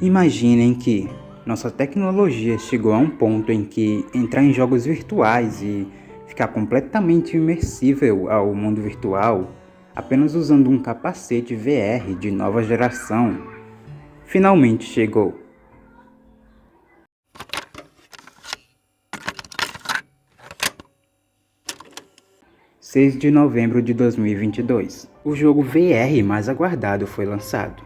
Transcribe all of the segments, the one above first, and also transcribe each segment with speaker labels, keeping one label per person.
Speaker 1: Imaginem que nossa tecnologia chegou a um ponto em que entrar em jogos virtuais e ficar completamente imersível ao mundo virtual, apenas usando um capacete VR de nova geração, finalmente chegou. (6 de novembro de 2022), o jogo VR mais aguardado foi lançado,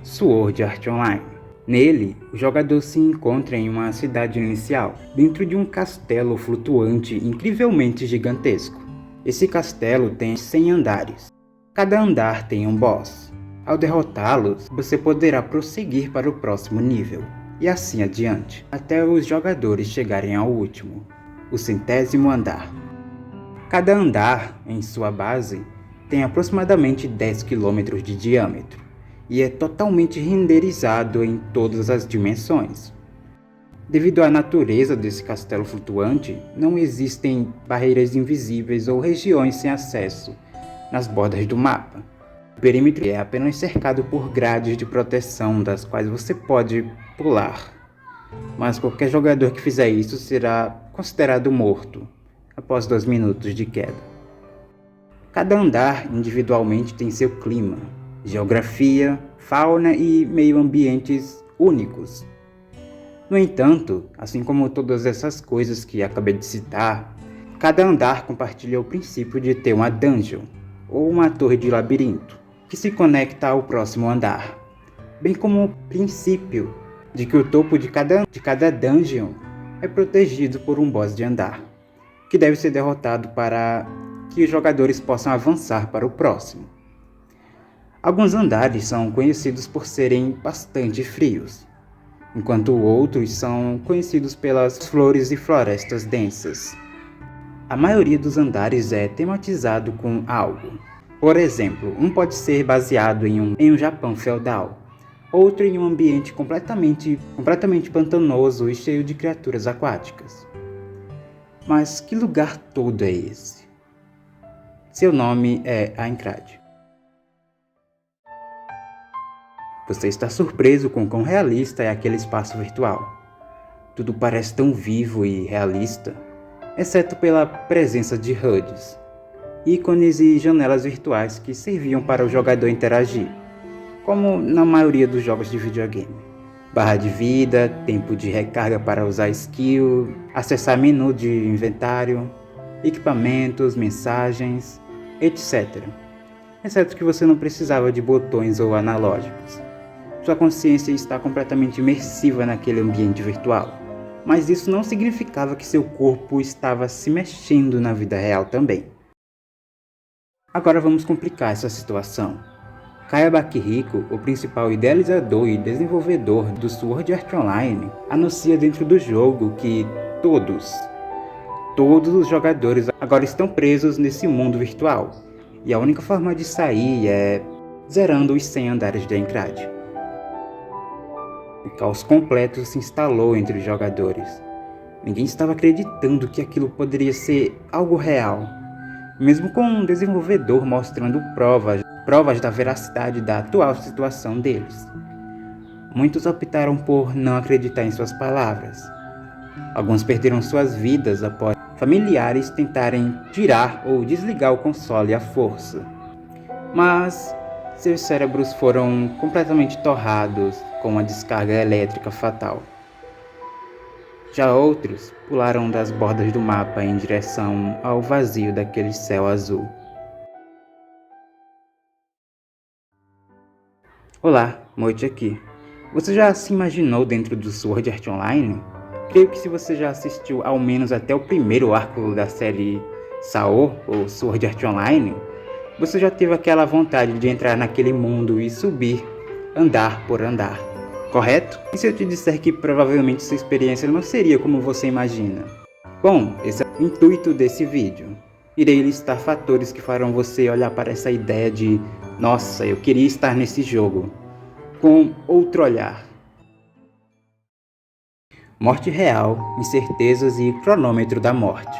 Speaker 1: Sword Art Online. Nele, o jogador se encontra em uma cidade inicial, dentro de um castelo flutuante incrivelmente gigantesco. Esse castelo tem 100 andares. Cada andar tem um boss. Ao derrotá-los, você poderá prosseguir para o próximo nível, e assim adiante, até os jogadores chegarem ao último, o 100º andar. Cada andar, em sua base, tem aproximadamente 10 km de diâmetro e é totalmente renderizado em todas as dimensões. Devido à natureza desse castelo flutuante, não existem barreiras invisíveis ou regiões sem acesso nas bordas do mapa. O perímetro é apenas cercado por grades de proteção das quais você pode pular, mas qualquer jogador que fizer isso será considerado morto após 2 minutos de queda. Cada andar individualmente tem seu clima, geografia, fauna e meio ambientes únicos. No entanto, assim como todas essas coisas que acabei de citar, cada andar compartilha o princípio de ter uma dungeon, ou uma torre de labirinto, que se conecta ao próximo andar, bem como o princípio de que o topo de cada dungeon é protegido por um boss de andar, que deve ser derrotado para que os jogadores possam avançar para o próximo. Alguns andares são conhecidos por serem bastante frios, enquanto outros são conhecidos pelas flores e florestas densas. A maioria dos andares é tematizado com algo. Por exemplo, um pode ser baseado em um Japão feudal, outro em um ambiente completamente pantanoso e cheio de criaturas aquáticas. Mas que lugar todo é esse? Seu nome é Aincrad. Você está surpreso com quão realista é aquele espaço virtual. Tudo parece tão vivo e realista, exceto pela presença de HUDs, ícones e janelas virtuais que serviam para o jogador interagir, como na maioria dos jogos de videogame. Barra de vida, tempo de recarga para usar skill, acessar menu de inventário, equipamentos, mensagens, etc. Exceto que você não precisava de botões ou analógicos. Sua consciência está completamente imersiva naquele ambiente virtual, mas isso não significava que seu corpo estava se mexendo na vida real também. Agora vamos complicar essa situação. Kaya Bakihiko, o principal idealizador e desenvolvedor do Sword Art Online, anuncia dentro do jogo que todos os jogadores agora estão presos nesse mundo virtual, e a única forma de sair é zerando os 100 andares de Aincrad. O caos completo se instalou entre os jogadores. Ninguém estava acreditando que aquilo poderia ser algo real, mesmo com um desenvolvedor mostrando provas da veracidade da atual situação deles. Muitos optaram por não acreditar em suas palavras. Alguns perderam suas vidas após familiares tentarem tirar ou desligar o console à força. Mas seus cérebros foram completamente torrados com uma descarga elétrica fatal. Já outros pularam das bordas do mapa em direção ao vazio daquele céu azul. Olá, Moite aqui. Você já se imaginou dentro do Sword Art Online? Creio que se você já assistiu ao menos até o primeiro arco da série SAO, ou Sword Art Online, você já teve aquela vontade de entrar naquele mundo e subir, andar por andar, correto? E se eu te disser que provavelmente sua experiência não seria como você imagina? Bom, esse é o intuito desse vídeo. Irei listar fatores que farão você olhar para essa ideia de nossa, eu queria estar nesse jogo, com outro olhar. Morte real, incertezas e cronômetro da morte.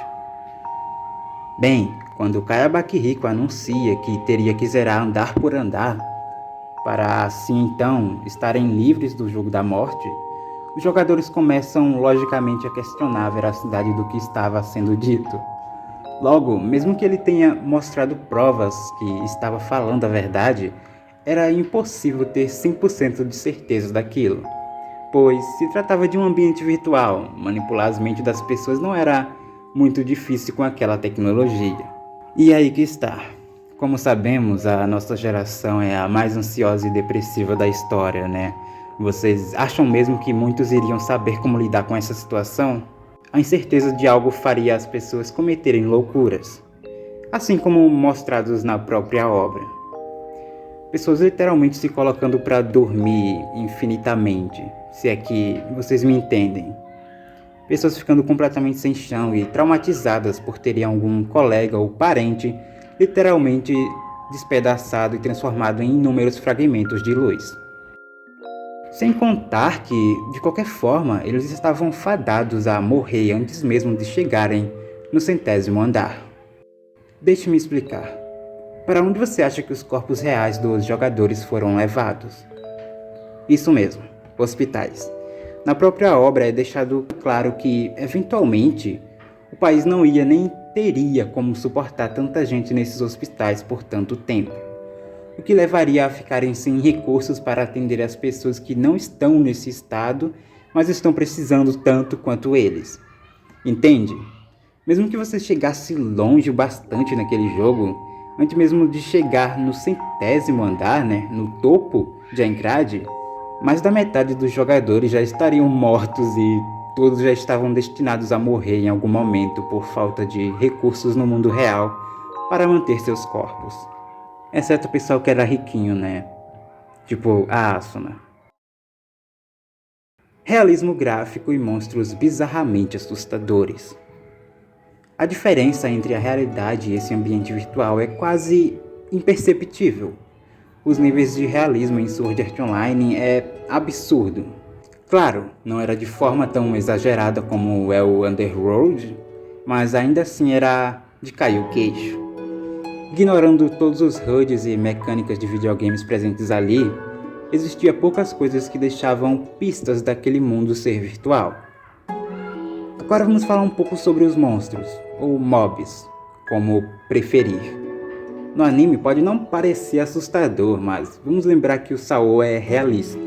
Speaker 1: Bem, quando Kaya Bakihiko anuncia que teria que zerar andar por andar, para assim então estarem livres do jogo da morte, os jogadores começam logicamente a questionar a veracidade do que estava sendo dito. Logo, mesmo que ele tenha mostrado provas que estava falando a verdade, era impossível ter 100% de certeza daquilo, pois se tratava de um ambiente virtual. Manipular as mentes das pessoas não era muito difícil com aquela tecnologia. E aí que está. Como sabemos, a nossa geração é a mais ansiosa e depressiva da história, né? Vocês acham mesmo que muitos iriam saber como lidar com essa situação? A incerteza de algo faria as pessoas cometerem loucuras, assim como mostrados na própria obra. Pessoas literalmente se colocando para dormir infinitamente, se é que vocês me entendem. Pessoas ficando completamente sem chão e traumatizadas por terem algum colega ou parente literalmente despedaçado e transformado em inúmeros fragmentos de luz. Sem contar que, de qualquer forma, eles estavam fadados a morrer antes mesmo de chegarem no 100º andar. Deixe-me explicar. Para onde você acha que os corpos reais dos jogadores foram levados? Isso mesmo, hospitais. Na própria obra é deixado claro que, eventualmente, o país não ia nem teria como suportar tanta gente nesses hospitais por tanto tempo, o que levaria a ficarem sem recursos para atender as pessoas que não estão nesse estado, mas estão precisando tanto quanto eles. Entende? Mesmo que você chegasse longe bastante naquele jogo, antes mesmo de chegar no 100º andar, no topo de Aincrad, mais da metade dos jogadores já estariam mortos e todos já estavam destinados a morrer em algum momento por falta de recursos no mundo real para manter seus corpos. Exceto o pessoal que era riquinho, Tipo a Asuna. Realismo gráfico e monstros bizarramente assustadores. A diferença entre a realidade e esse ambiente virtual é quase imperceptível. Os níveis de realismo em Sword Art Online é absurdo. Claro, não era de forma tão exagerada como é o Underworld, mas ainda assim era de cair o queixo. Ignorando todos os HUDs e mecânicas de videogames presentes ali, existia poucas coisas que deixavam pistas daquele mundo ser virtual. Agora vamos falar um pouco sobre os monstros, ou mobs, como preferir. No anime pode não parecer assustador, mas vamos lembrar que o Sao é realista,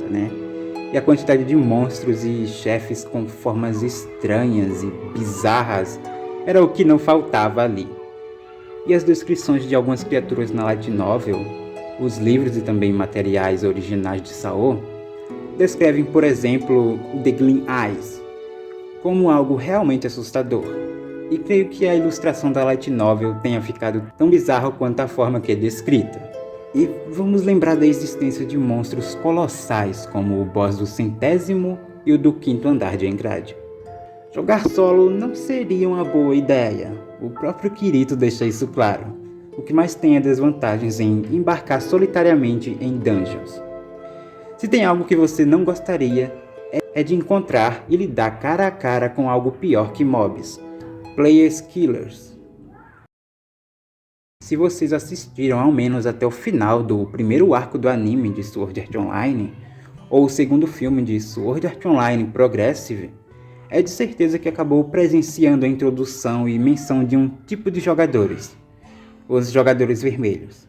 Speaker 1: E a quantidade de monstros e chefes com formas estranhas e bizarras era o que não faltava ali. E as descrições de algumas criaturas na Light Novel, os livros e também materiais originais de Sao, descrevem, por exemplo, The Glint Eyes como algo realmente assustador. E creio que a ilustração da Light Novel tenha ficado tão bizarra quanto a forma que é descrita. E vamos lembrar da existência de monstros colossais, como o boss do 100º e o do 5º andar de Aincrad. Jogar solo não seria uma boa ideia, o próprio Kirito deixa isso claro. O que mais tem é desvantagens em embarcar solitariamente em dungeons. Se tem algo que você não gostaria, é de encontrar e lidar cara a cara com algo pior que mobs, Players Killers. Se vocês assistiram ao menos até o final do primeiro arco do anime de Sword Art Online, ou o segundo filme de Sword Art Online Progressive, é de certeza que acabou presenciando a introdução e menção de um tipo de jogadores, os jogadores vermelhos.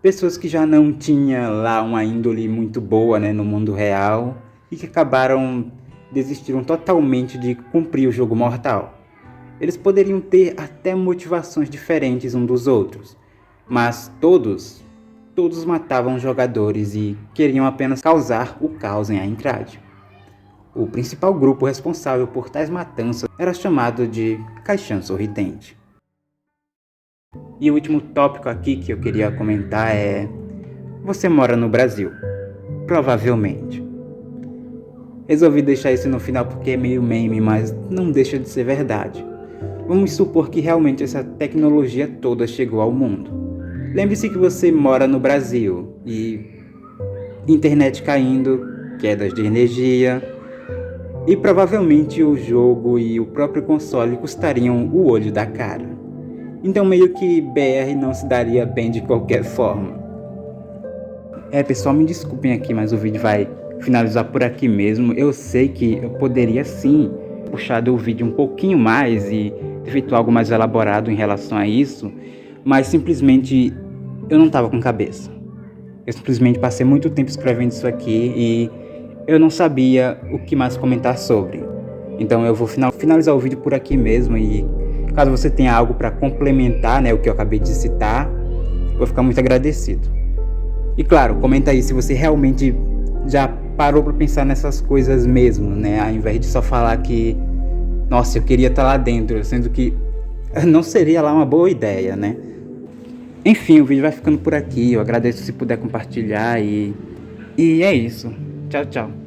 Speaker 1: Pessoas que já não tinham lá uma índole muito boa no mundo real e que desistiram totalmente de cumprir o jogo mortal. Eles poderiam ter até motivações diferentes uns dos outros, mas todos matavam jogadores e queriam apenas causar o caos em Aincrad. O principal grupo responsável por tais matanças era chamado de Caixão Sorridente. E o último tópico aqui que eu queria comentar é: você mora no Brasil? Provavelmente. Resolvi deixar isso no final porque é meio meme, mas não deixa de ser verdade. Vamos supor que realmente essa tecnologia toda chegou ao mundo. Lembre-se que você mora no Brasil e internet caindo, quedas de energia, e provavelmente o jogo e o próprio console custariam o olho da cara. Então meio que BR não se daria bem de qualquer forma. Pessoal, me desculpem aqui, mas o vídeo vai finalizar por aqui mesmo. Eu sei que eu poderia sim puxar o vídeo um pouquinho mais e ter feito algo mais elaborado em relação a isso, mas simplesmente eu não estava com cabeça. Eu simplesmente passei muito tempo escrevendo isso aqui e eu não sabia o que mais comentar sobre. Então eu vou finalizar o vídeo por aqui mesmo, e caso você tenha algo para complementar, né, o que eu acabei de citar, eu vou ficar muito agradecido. E claro, comenta aí se você realmente já parou para pensar nessas coisas mesmo, né, ao invés de só falar que, nossa, eu queria estar lá dentro, sendo que não seria lá uma boa ideia, né? Enfim, o vídeo vai ficando por aqui. Eu agradeço se puder compartilhar e é isso. Tchau, tchau.